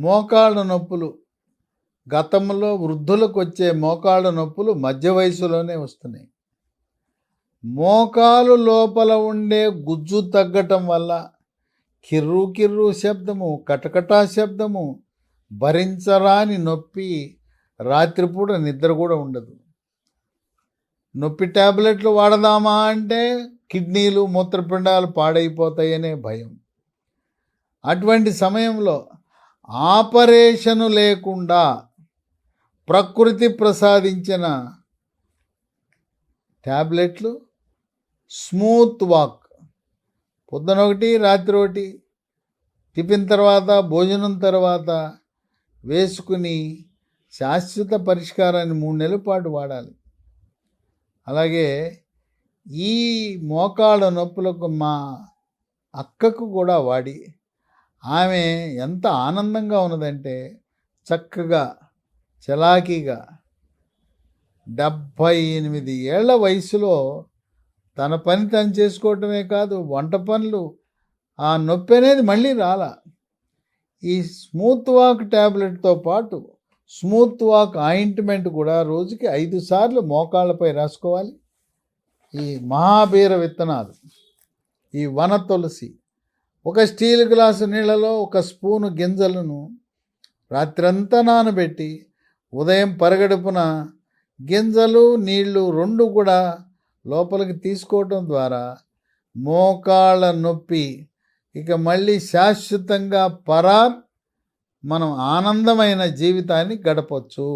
మోకాళ్ళ నొప్పులు గతంలో వృద్ధులకు వచ్చే మోకాళ్ళ నొప్పులు మధ్య వయసులోనే వస్తున్నాయి. మోకాలు లోపల ఉండే గుజ్జు తగ్గటం వల్ల కిర్రు కిర్రు శబ్దము, కటకటా శబ్దము, భరించరాని నొప్పి, రాత్రిపూట నిద్ర కూడా ఉండదు. నొప్పి ట్యాబ్లెట్లు వాడదామా అంటే కిడ్నీలు మూత్రపిండాలు పాడైపోతాయనే భయం. అటువంటి సమయంలో ఆపరేషను లేకుండా ప్రకృతి ప్రసాదించిన ట్యాబ్లెట్లు స్మూత్ వాక్, పొద్దున ఒకటి రాత్రి ఒకటి, టిఫిన్ తర్వాత భోజనం తర్వాత వేసుకుని శాశ్వత పరిష్కారాన్ని 3 నెలల పాటు వాడాలి. అలాగే ఈ మోకాళ్ళ నొప్పులకు మా అక్కకు కూడా వాడి ఆమె ఎంత ఆనందంగా ఉన్నదంటే చక్కగా చలాకీగా 78 ఏళ్ల వయసులో తన పని తను చేసుకోవటమే కాదు, వంట పనులు, ఆ నొప్పి అనేది మళ్ళీ రాలా. ఈ స్మూత్ వాక్ ట్యాబ్లెట్తో పాటు స్మూత్ వాక్ ఆయింట్మెంట్ కూడా రోజుకి 5 సార్లు మోకాళ్ళపై రాసుకోవాలి. ఈ మహాబీర విత్తనాలు, ఈ వన తులసి, ఒక స్టీల్ గ్లాసు నీళ్ళలో 1 స్పూను గింజలను రాత్రంతా నానబెట్టి ఉదయం పరగడుపున గింజలు నీళ్లు 2 కూడా లోపలికి తీసుకోవటం ద్వారా మోకాళ్ళ నొప్పి ఇక మళ్ళీ శాశ్వతంగా మనం ఆనందమైన జీవితాన్ని గడపచ్చు.